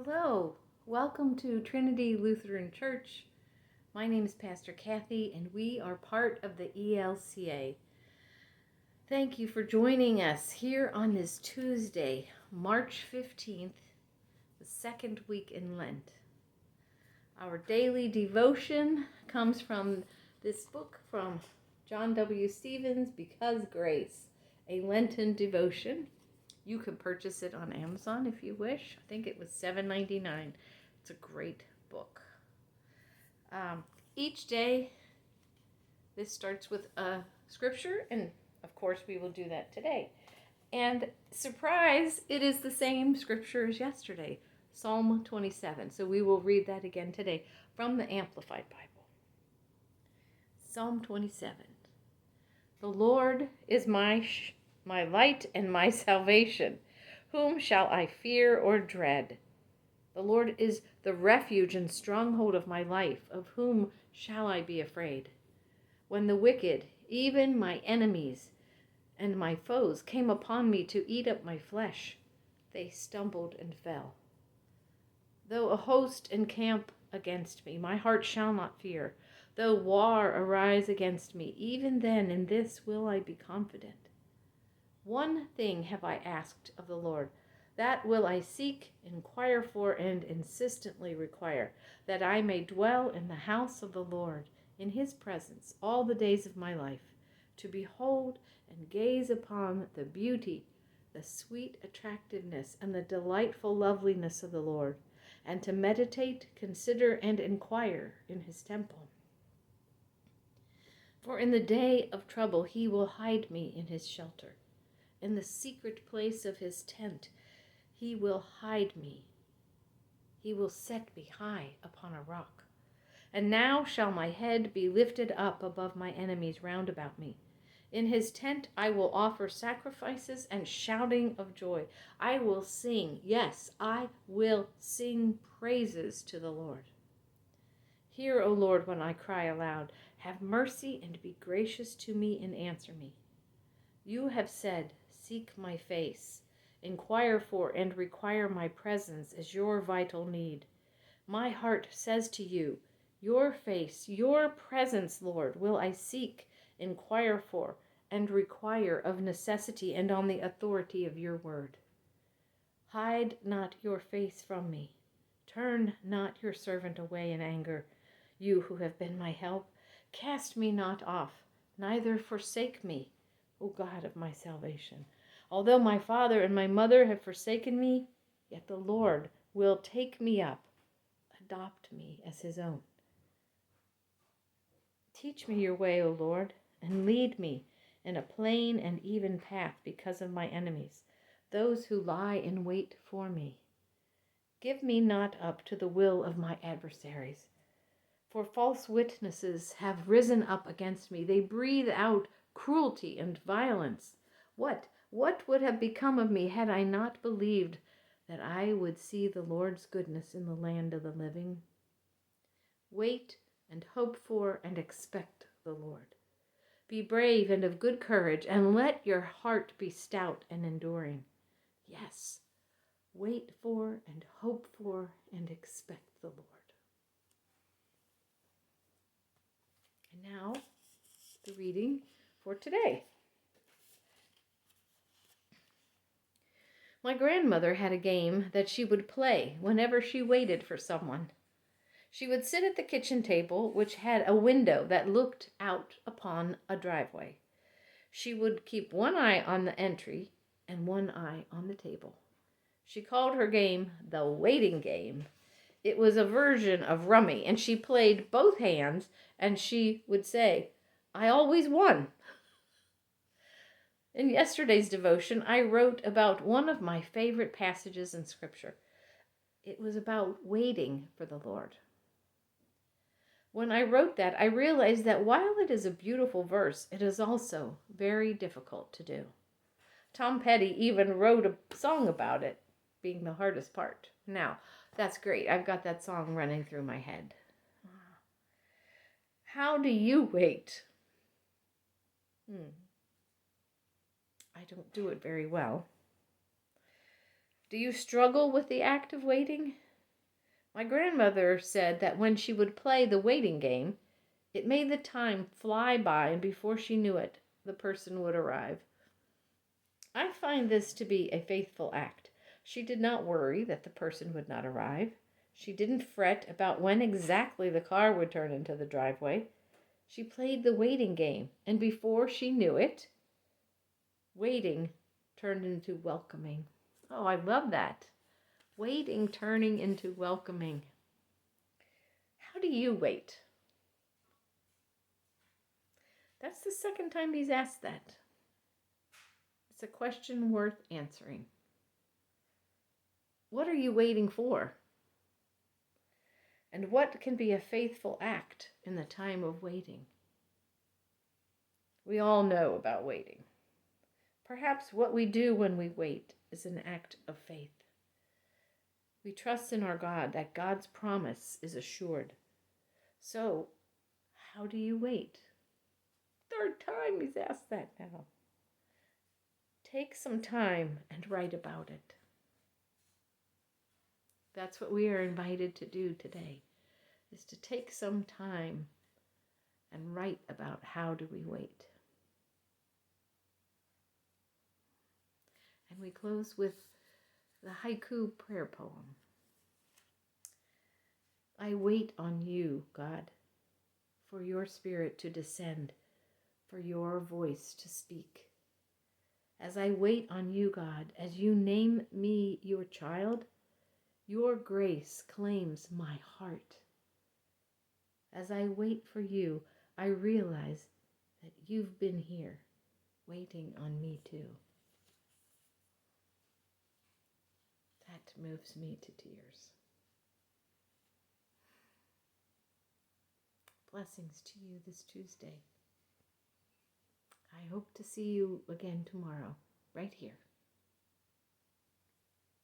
Hello, welcome to Trinity Lutheran Church. My name is Pastor Kathy, and we are part of the ELCA. Thank you for joining us here on this Tuesday, March 15th, the second week in Lent. Our daily devotion comes from this book from John W. Stevens, Because Grace, a Lenten devotion. You can purchase it on Amazon if you wish. I think it was $7.99. It's a great book. Each day, this starts with a scripture, and of course we will do that today. And surprise, it is the same scripture as yesterday, Psalm 27. So we will read that again today from the Amplified Bible. Psalm 27. The Lord is my light and my salvation. Whom shall I fear or dread? The Lord is the refuge and stronghold of my life. Of whom shall I be afraid? When the wicked, even my enemies and my foes, came upon me to eat up my flesh, they stumbled and fell. Though a host encamp against me, my heart shall not fear. Though war arise against me, even then in this will I be confident. One thing have I asked of the Lord, that will I seek, inquire for, and insistently require, that I may dwell in the house of the Lord, in his presence, all the days of my life, to behold and gaze upon the beauty, the sweet attractiveness, and the delightful loveliness of the Lord, and to meditate, consider, and inquire in his temple. For in the day of trouble he will hide me in his shelter. In the secret place of his tent, he will hide me. He will set me high upon a rock. And now shall my head be lifted up above my enemies round about me. In his tent I will offer sacrifices and shouting of joy. I will sing, yes, I will sing praises to the Lord. Hear, O Lord, when I cry aloud. Have mercy and be gracious to me and answer me. You have said, seek my face, inquire for and require my presence as your vital need. My heart says to you, your face, your presence, Lord, will I seek, inquire for, and require of necessity and on the authority of your word. Hide not your face from me. Turn not your servant away in anger. You who have been my help, cast me not off, neither forsake me, O God of my salvation. Although my father and my mother have forsaken me, yet the Lord will take me up, adopt me as his own. Teach me your way, O Lord, and lead me in a plain and even path because of my enemies, those who lie in wait for me. Give me not up to the will of my adversaries, for false witnesses have risen up against me. They breathe out cruelty and violence. What would have become of me had I not believed that I would see the Lord's goodness in the land of the living? Wait and hope for and expect the Lord. Be brave and of good courage, and let your heart be stout and enduring. Yes, wait for and hope for and expect the Lord. And now, the reading for today. My grandmother had a game that she would play whenever she waited for someone. She would sit at the kitchen table, which had a window that looked out upon a driveway. She would keep one eye on the entry and one eye on the table. She called her game the waiting game. It was a version of rummy, and she played both hands, and she would say, I always won. In yesterday's devotion, I wrote about one of my favorite passages in Scripture. It was about waiting for the Lord. When I wrote that, I realized that while it is a beautiful verse, it is also very difficult to do. Tom Petty even wrote a song about it being the hardest part. Now, that's great. I've got that song running through my head. How do you wait? I don't do it very well. Do you struggle with the act of waiting? My grandmother said that when she would play the waiting game, it made the time fly by, and before she knew it, the person would arrive. I find this to be a faithful act. She did not worry that the person would not arrive. She didn't fret about when exactly the car would turn into the driveway. She played the waiting game, and before she knew it, waiting turned into welcoming. Oh, I love that. Waiting turning into welcoming. How do you wait? That's the second time he's asked that. It's a question worth answering. What are you waiting for? And what can be a faithful act in the time of waiting? We all know about waiting. Perhaps what we do when we wait is an act of faith. We trust in our God that God's promise is assured. So, how do you wait? Third time he's asked that now. Take some time and write about it. That's what we are invited to do today, is to take some time and write about how do we wait. And we close with the haiku prayer poem. I wait on you, God, for your spirit to descend, for your voice to speak. As I wait on you, God, as you name me your child, your grace claims my heart. As I wait for you, I realize that you've been here, waiting on me too. That moves me to tears. Blessings to you this Tuesday. I hope to see you again tomorrow, right here.